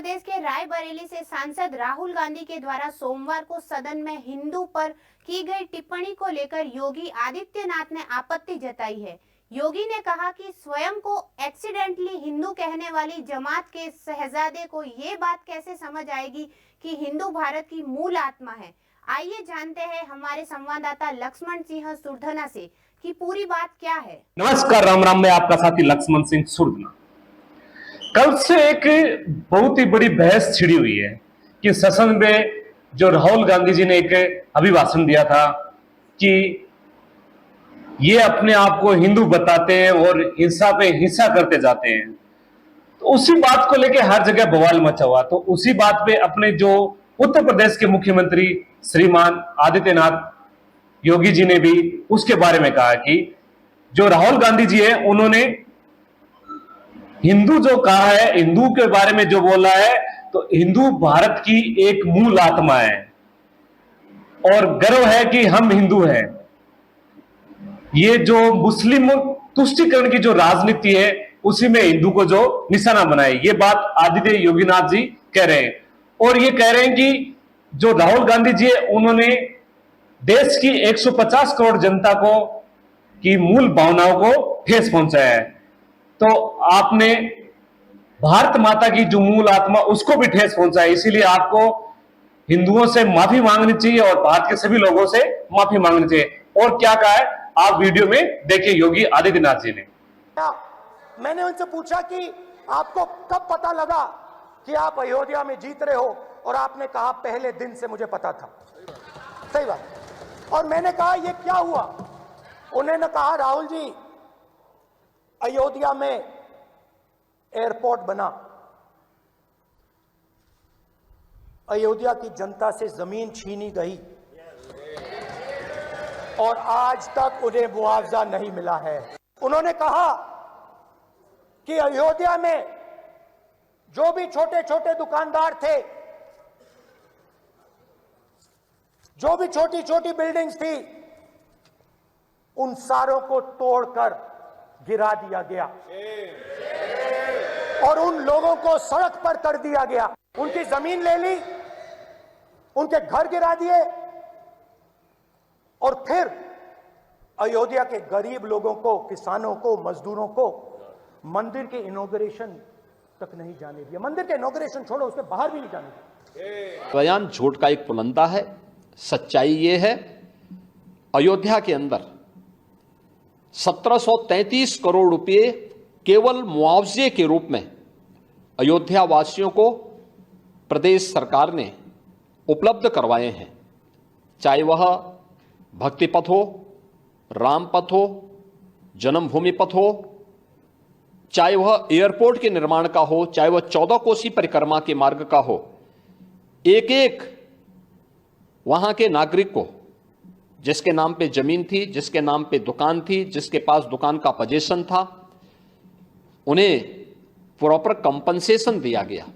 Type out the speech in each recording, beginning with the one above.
प्रदेश के रायबरेली से सांसद राहुल गांधी के द्वारा सोमवार को सदन में हिंदू पर की गई टिप्पणी को लेकर योगी आदित्यनाथ ने आपत्ति जताई है। योगी ने कहा कि स्वयं को एक्सीडेंटली हिंदू कहने वाली जमात के शहजादे को ये बात कैसे समझ आएगी कि हिंदू भारत की मूल आत्मा है। आइए जानते हैं हमारे संवाददाता लक्ष्मण सिंह सुरधना से कि पूरी बात क्या है। नमस्कार, राम राम। मैं आपका साथी लक्ष्मण सिंह सुरधना। कल से एक बहुत ही बड़ी बहस छिड़ी हुई है कि सदन में जो राहुल गांधी जी ने एक अभिभाषण दिया था कि ये अपने आप को हिंदू बताते हैं और हिंसा पे हिंसा करते जाते हैं, तो उसी बात को लेकर हर जगह बवाल मचा हुआ। तो उसी बात पे अपने जो उत्तर प्रदेश के मुख्यमंत्री श्रीमान आदित्यनाथ योगी जी ने भी उसके बारे में कहा कि जो राहुल गांधी जी है उन्होंने हिंदू जो कहा है, हिंदू के बारे में जो बोला है, तो हिंदू भारत की एक मूल आत्मा है और गर्व है कि हम हिंदू हैं। ये जो मुस्लिम तुष्टीकरण की जो राजनीति है उसी में हिंदू को जो निशाना बनाए, ये बात आदित्य योगीनाथ जी कह रहे हैं। और ये कह रहे हैं कि जो राहुल गांधी जी है उन्होंने देश की 150 करोड़ जनता को की मूल भावनाओं को ठेस पहुंचाया है, तो आपने भारत माता की जो मूल आत्मा उसको भी ठेस पहुंचाया। इसीलिए आपको हिंदुओं से माफी मांगनी चाहिए और भारत के सभी लोगों से माफी मांगनी चाहिए। और क्या कहा है आप वीडियो में देखिए योगी आदित्यनाथ जी ने। मैंने उनसे पूछा कि आपको कब पता लगा कि आप अयोध्या में जीत रहे हो, और आपने कहा पहले दिन से मुझे पता था। सही बात। और मैंने कहा ये क्या हुआ? उन्होंने कहा राहुल जी, अयोध्या में एयरपोर्ट बना, अयोध्या की जनता से जमीन छीनी गई और आज तक उन्हें मुआवजा नहीं मिला है। उन्होंने कहा कि अयोध्या में जो भी छोटे छोटे दुकानदार थे, जो भी छोटी छोटी बिल्डिंग्स थी, उन सारों को तोड़कर गिरा दिया गया और उन लोगों को सड़क पर कर दिया गया। उनकी जमीन ले ली, उनके घर गिरा दिए और फिर अयोध्या के गरीब लोगों को, किसानों को, मजदूरों को मंदिर के इनॉग्रेशन तक नहीं जाने दिया। मंदिर के इनॉग्रेशन छोड़ो, उसके बाहर भी नहीं जाने दिया। बयान झूठ का एक पुलंदा है। सच्चाई ये है, अयोध्या के अंदर 1733 करोड़ रुपए केवल मुआवजे के रूप में अयोध्या वासियों को प्रदेश सरकार ने उपलब्ध करवाए हैं। चाहे वह भक्ति पथ हो, राम पथ हो, जन्मभूमि पथ हो, चाहे वह एयरपोर्ट के निर्माण का हो, चाहे वह 14 कोसी परिक्रमा के मार्ग का हो, एक एक वहां के नागरिक को, जिसके नाम पे जमीन थी, जिसके नाम पे दुकान थी, जिसके पास दुकान का पोजीशन था, उन्हें प्रॉपर कंपनसेशन दिया गया।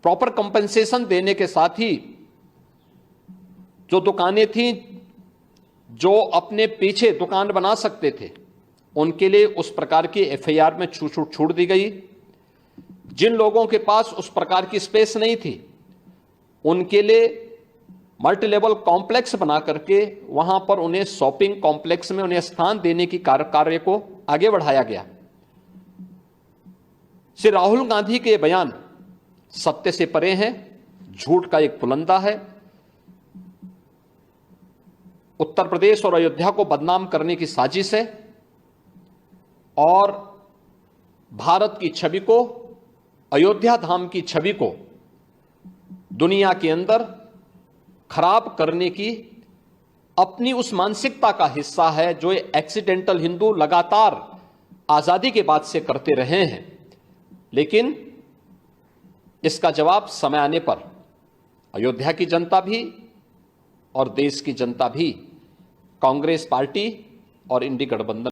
प्रॉपर कंपनसेशन देने के साथ ही जो दुकानें थी, जो अपने पीछे दुकान बना सकते थे, उनके लिए उस प्रकार की एफआईआर में छूट दी गई। जिन लोगों के पास उस प्रकार की स्पेस नहीं थी, उनके लिए मल्टी लेवल कॉम्प्लेक्स बना करके वहां पर उन्हें शॉपिंग कॉम्प्लेक्स में उन्हें स्थान देने की कार्य को आगे बढ़ाया गया। श्री राहुल गांधी के बयान सत्य से परे हैं, झूठ का एक पुलंदा है। उत्तर प्रदेश और अयोध्या को बदनाम करने की साजिश है और भारत की छवि को, अयोध्या धाम की छवि को दुनिया के अंदर खराब करने की अपनी उस मानसिकता का हिस्सा है जो एक्सीडेंटल हिंदू लगातार आजादी के बाद से करते रहे हैं। लेकिन इसका जवाब समय आने पर अयोध्या की जनता भी और देश की जनता भी कांग्रेस पार्टी और इंडी गठबंधन